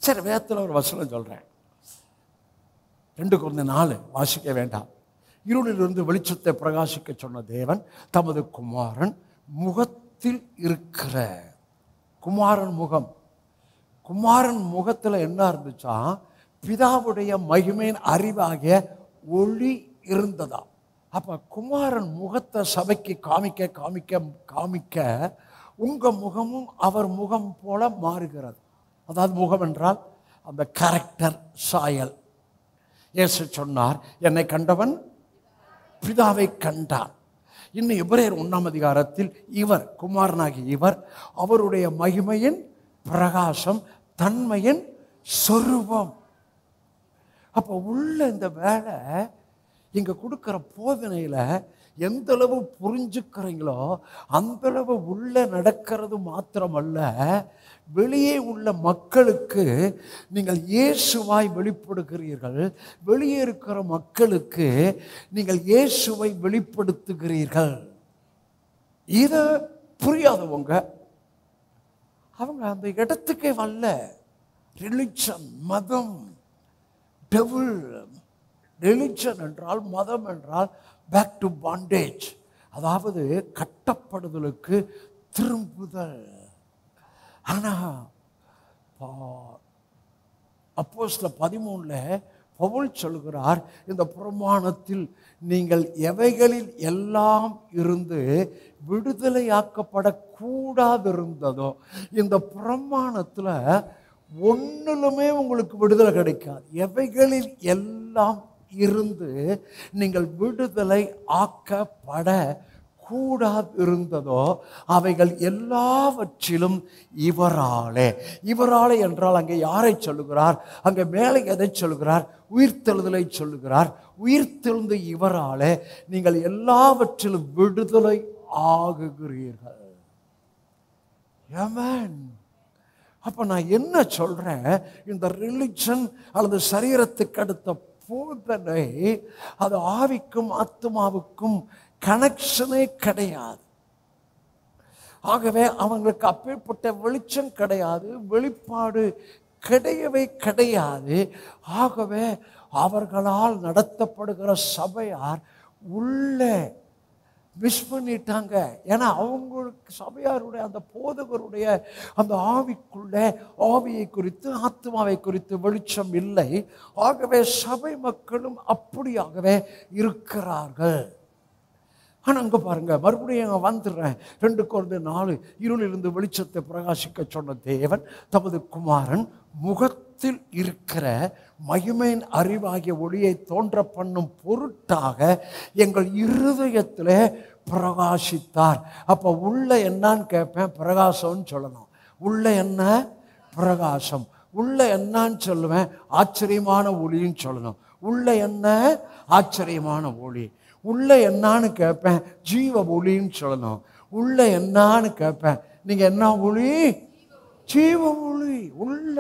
சரி, வேதத்தில் ஒரு வசனம் சொல்கிறேன். 2 கொரிந்தியர் 4 வாசிக்க வேண்டாம். இருளிலிருந்து வெளிச்சத்தை பிரகாசிக்க சொன்ன தேவன் தமது குமாரன் முகத்தில் இருக்கிற குமாரன் முகத்தில் என்ன இருந்துச்சா? பிதாவுடைய மகிமையின் அறிவாகிய ஒளி இருந்ததா. அப்ப குமாரன் முகத்தை சபைக்கு காமிக்க காமிக்க காமிக்க உங்க முகமும் அவர் முகம் போல மாறுகிறது. அதாவது முகம் என்றால் அந்த கேரக்டர், சாயல். இயேசு சொன்னார், என்னை கண்டவன் பிதாவை கண்டான். இன்னும் எபிரேயர் 1ஆம் அதிகாரத்தில் இவர் குமாரனாகி இவர் அவருடைய மகிமையின் பிரகாசம், தன்மையின் சொரூபம். அப்போ உள்ள இந்த வேலை இங்க கொடுக்கிற போதனையில எந்த அளவு புரிஞ்சுக்கிறீங்களோ அந்த அளவு உள்ள நடக்கிறது மாத்திரமல்ல, வெளியே உள்ள மக்களுக்கு நீங்கள் இயேசுவாய் வெளிப்படுகிறீர்கள். வெளியே இருக்கிற மக்களுக்கு நீங்கள் இயேசுவை வெளிப்படுத்துகிறீர்கள். இதை புரியாதவங்க அவங்க அந்த இடத்துக்கே வரல. ரிலிஜன், மதம், டெவில். ரிலிஜன் என்றால், மதம் என்றால் பேக் டு பாண்டேஜ், அதாவது கட்டப்படுதலுக்கு திரும்புதல். ஆனால் அப்போஸ்தலர் 13 பவுல் சொல்கிறார், இந்த பிரமாணத்தில் நீங்கள் எவைகளில் எல்லாம் இருந்து விடுதலையாக்கப்படக்கூடாதிருந்ததோ, இந்த பிரமாணத்தில் ஒன்றிலுமே உங்களுக்கு விடுதலை கிடைக்காது. எவைகளில் எல்லாம் இருந்து நீங்கள் விடுதலை ஆக்கப்பட கூடாது இருந்ததோ அவைகள் எல்லாவற்றிலும் இவராலே. இவராலே என்றால் அங்கே யாரை சொல்லுகிறார்? அங்கே மேலே எதை சொல்லுகிறார்? உயிர்த்தெழுதலை சொல்லுகிறார். உயிர்த்தெழுந்த இவராலே நீங்கள் எல்லாவற்றிலும் விடுதலை ஆகுகிறீர்கள். ஆமென். அப்ப நான் என்ன சொல்றேன்? இந்த ரிலிஜன் அல்லது சரீரத்துக்கு அடுத்த போதனை அது ஆவிக்கும் ஆத்மாவுக்கும் கனெக்ஷனே கிடையாது. ஆகவே அவங்களுக்கு அப்பேற்பட்ட வெளிச்சம் கிடையாது, வெளிப்பாடு கிடையவே கிடையாது. ஆகவே அவர்களால் நடத்தப்படுகிற சபையார் உள்ளே மிஸ் பண்ணிட்டாங்க. ஏன்னா அவங்களுக்கு சபையாருடைய அந்த போதகருடைய அந்த ஆவிக்குள்ளே ஆவியை குறித்து ஆத்மாவை குறித்து வெளிச்சம் இல்லை. ஆகவே சபை மக்களும் அப்படியாகவே இருக்கிறார்கள். ஆனால் அங்கே பாருங்க, மறுபடியும் அங்கே வந்துடுறேன். 2 கொரிந்தியர் 4 இருளிலிருந்து வெளிச்சத்தை பிரகாசிக்க சொன்ன தேவன் தமது குமாரன் முகத்தில் இருக்கிற மகிமையின் அறிவாகிய ஒளியை தோன்ற பண்ணும் பொருட்டாக எங்கள் இருதயத்தில் பிரகாசித்தார். அப்போ உள்ள என்னன்னு கேட்பேன், பிரகாசம்னு சொல்லணும். உள்ள என்ன? பிரகாசம். உள்ள என்னன்னு சொல்லுவேன், ஆச்சரியமான ஒளின்னு சொல்லணும். உள்ள என்ன? ஆச்சரியமான ஒளி. உள்ள என்னான்னு கேட்பேன், ஜீவ ஒளின்னு சொல்லணும். உள்ள என்னான்னு கேட்பேன், நீங்க என்ன ஒளி? ஜீவ ஒளி. உள்ள